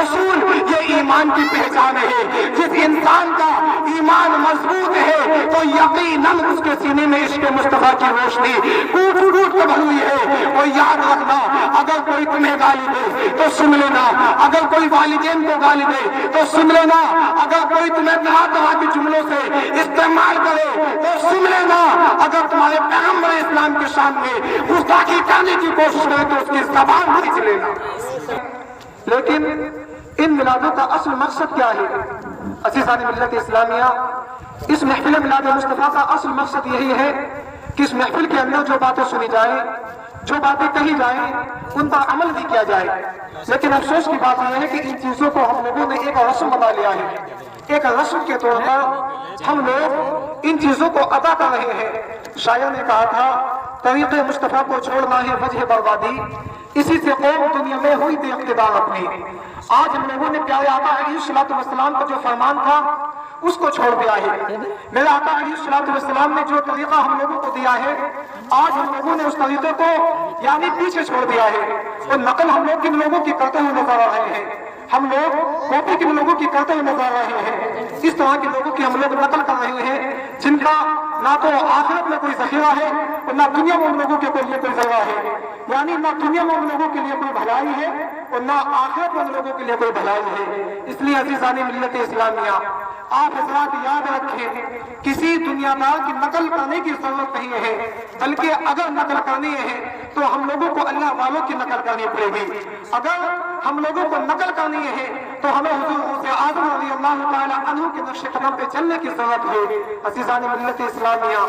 रसूल ये ईमान की पहचान है। जिस इंसान का ईमान मजबूत है तो यकीनन उसके सीने में इश्क मुस्तफा की रोशनी कूट कूट कर भरी है। और याद रखना, अगर कोई तुम्हें गाली दे तो सुन लेना, अगर कोई वालिदैन को गाली दे तो सुन लेना, अगर कोई तुम्हें तरह तरह के जुमलों से इस्तेमाल करे तो सुन लेना, अगर तुम्हारे पैगंबर इस्लाम के सामने गुस्ताखी करने की कोशिश करे तो उसकी ज़बान खींच लेना। लेकिन इन मिलादों का असल मकसद क्या है? अज़ीज़ान मिल्लत इस्लामिया, इस महफिल मिलाद मुस्तफ़ा का असल मकसद यही है कि इस महफिल के अंदर जो बातें सुनी जाए, जो बातें कही जाए, उन पर अमल भी किया जाए। लेकिन अफसोस की बात यह है कि इन चीजों को हम लोगों ने एक रस्म बना लिया है। एक रस्म के तौर पर हम लोग इन चीजों को अदा कर रहे हैं। शायर ने कहा था, तरीक़े मुस्तफ़ा को छोड़ना है वजह बर्बादी, इसी से कौम दुनिया में हुई थी इक़्तिदार अपनी। आज हम लोगों ने प्यारे आका अलैहिस्सलातु वस्सलाम का जो फरमान था उसको छोड़ दिया है। मेरे आका अलैहिस्सलातु वस्सलाम ने जो तरीका हम लोगों को दिया है, आज हम लोगों ने उस तरीके को यानी पीछे छोड़ दिया है। और नकल हम लोग किन लोगों की करते हुए नजर आ रहे हैं, हम लोग कॉपी किन लोगों की करते हुए नजर आ रहे हैं। इस तरह के लोगों की हम लोग नकल कर रहे हैं जिनका ना तो आखिरत में कोई ज़ख़ीरा है और ना दुनिया में उन लोगों के लिए कोई ज़ख़ीरा है। यानी ना दुनिया में उन लोगों के लिए कोई भलाई है और ना आखिरत में उन लोगों के लिए कोई भलाई है। इसलिए अज़ीज़ान मिल्लत इस्लामिया, आप हज़रात याद रखें, किसी दुनियादार की नकल करने की जरूरत नहीं है, बल्कि अगर नकल करनी है तो हम लोगों को अल्लाह वालों की नकल करनी पड़ेगी। अगर हम लोगों को नकल करनी है तो हमें हुज़ूर आज़म रज़ियल्लाहु ताला अन्हु के नक्शे कदम पे चलने की जरूरत है। अज़ीज़ान मिल्लत इस्लामिया,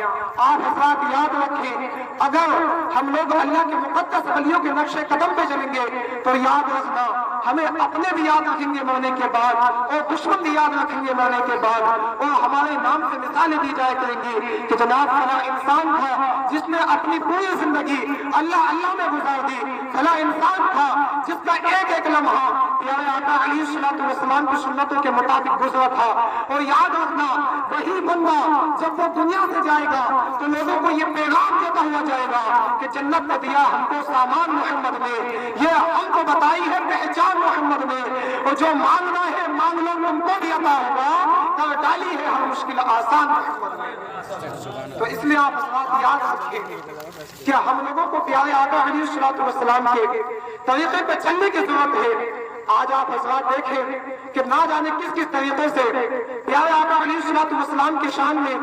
आप हज़रात याद रखें, अगर हम लोग अल्लाह के मुक़द्दस वलियों के नक्शे कदम पे चलेंगे तो याद रखना, हमें अपने भी याद रखेंगे मरने के बाद और दुश्मन भी याद रखेंगे मरने के बाद। और हमारे नाम से मिसालें दी जाया करेंगी कि जनाब फला इंसान था जिसने अपनी पूरी जिंदगी अल्लाह अल्लाह में गुजार दी, फला इंसान था जिसका एक एक लम्हा प्यारे आका अलैहिस्सलातु वस्सलाम की सुन्नतों के मुताबिक गुजरा था। और याद रखना, वही बंदा जब वो दुनिया से जाएगा तो लोगों को ये पैगाम देता हुआ जाएगा कि जन्नत को दिया हमको सामान मोहम्मद ने, ये हमको बताई है पहचान मोहम्मद ने, और जो मांगना है मांग लो तुमको भी अता होगा, कर डाली है हर मुश्किल आसान मोहम्मद ने। तो इसलिए आप बात याद रखें कि हम लोगों को प्यारे आका अलैहिस्सलातु वस्सलाम के तरीके पे चलने की जरूरत है। आज आप हज़रात देखें कि ना जाने किस किस तरीके से प्यारे आका अलैहिस्सलातु वस्सलाम की शान में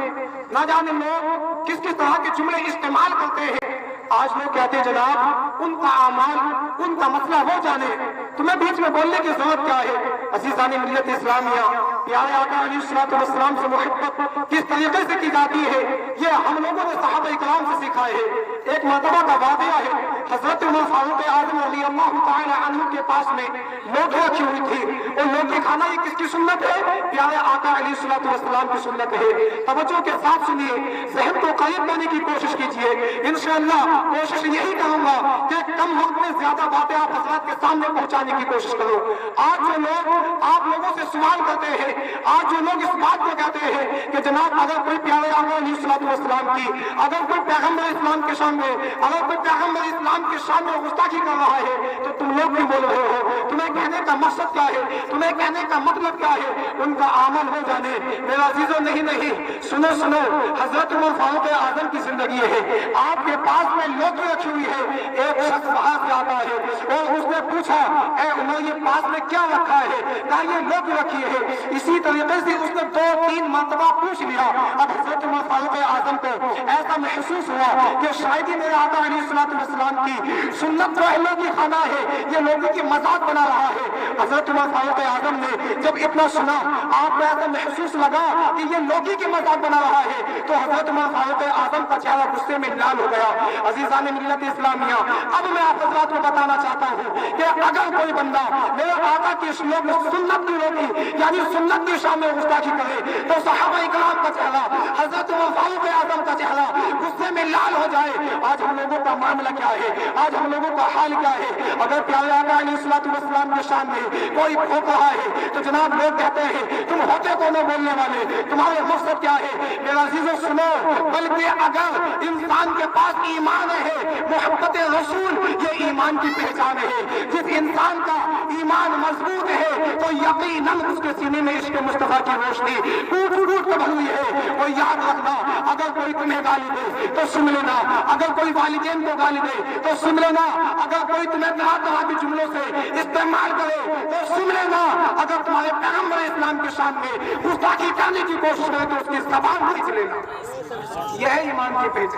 ना जाने लोग किस किस तरह के जुमले इस्तेमाल करते हैं। आज लोग कहते हैं जनाब उनका अमाल, उनका मसला वो जाने, तुम्हें बीच में बोलने की जरूरत क्या है? अज़ीज़ान मिल्लत इस्लामिया, प्यारे आका अलैहिस्सलातु वस्सलाम से मोहब्बत किस तरीके से की जाती है ये हम लोगों ने सहाबा इकराम से सीखा है। एक मरतबा का वाक़या है, हज़रत उमर फारूक आज़म रज़ियल्लाहु ताला अन्हु के पास में लोटी रखी हुई थी। और लोटी खाना ये किसकी सुन्नत है? प्यारे आका अलैहिस्सलातु वस्सलाम की सुन्नत है। तवज्जो के साथ सुनिए, ज़हन को करीब करने की कोशिश कीजिए। इंशाअल्लाह कोशिश यही करूंगा कि कम वक्त में ज्यादा बातें आप हज़रात के सामने पहुंचाने की कोशिश करो। आज जो लोग आप लोगों से सवाल करते हैं, आज जो लोग इस बात को कहते हैं कि जनाब अगर कोई प्यारे आका अलैहिस्सलातु वस्सलाम की, अगर कोई पैगंबर इस्लाम के सामने, अगर कोई पैगंबर इस्लाम के सामने गुस्ताखी कर रहा है तो तुम लोग भी बोल रहे हो, तुम्हें कहने का मकसद क्या है, तुम्हें कहने का मतलब क्या है? उनका अमल हो जाने। मेरा अजीजों नहीं नहीं, सुनो सुनो, हज़रत उमर फारूक आज़म की जिंदगी है, आपके पास में लोटी रखी हुई है। एक शख्स बाहर से आता है और उसने पूछा, ए उमर ये पास में क्या रखा है? कहा ये लोटी रखी है। इसी तरीके से उसने 2-3 मरतबा पूछ लिया। अब हज़रत उमर फारूक आज़म को ऐसा महसूस हुआ कि शायद ही मेरे आका अलैहिस्सलातु वस्सलाम की सुन्नत तो अहलों की खाना है, ये लोगों की मजाक बना रहा है। हज़रत उमर फारूक आज़म ने जब इतना सुना, आपको ऐसा महसूस लगा कि ये लोगों की मजाक बना रहा है, तो हज़रत उमर फारूक आज़म का चेहरा गुस्से में लाल हो गया। अज़ीज़ान मिल्लत इस्लामिया, अब मैं आप हज़रात को बताना चाहता हूँ कि अगर कोई बंदा मेरे आका की सुन्नत की रोटी यानी सुन्नत की शान में गुस्ताखी करे तो सहाबा इकराम का चेहरा, हज़रत उमर फारूक आज़म का चेहरा गुस्से में लाल हो जाए। आज हम लोगों का मामला क्या है? आज हम लोगों का हाल क्या है? अगर प्यारे आका अलैहिस्सलातु वस्सलाम के शान میں کوئی پھونک رہا ہے تو جناب لوگ کہتے ہیں تم ہوتے کون ہو بولنے والے, تمہارا مقصد کیا ہے؟ میرا عزیزو سنو, بلکہ اگر انسان کے پاس ایمان ہے, محبت رسول یہ ایمان کی پہچان ہے. جس انسان کا ایمان مضبوط ہے تو یقیناً اس کے سینے میں عشق مصطفیٰ کی روشنی ٹوٹ ٹوٹ کر بھری ہے. اور یاد رکھنا, اگر کوئی تمہیں گالی دے تو سن لینا, اگر کوئی والدین کو گالی دے تو سن لینا, اگر کوئی تمہیں طرح طرح کے جملوں سے استعمال کرے تو سن لینا, اگر تمہارے پیغمبر اسلام کے شان میں گستاخی کرنے کی کوشش کرے تو اس کی زبان کھینچ لینا. یہ ہے ایمان کی پہچان.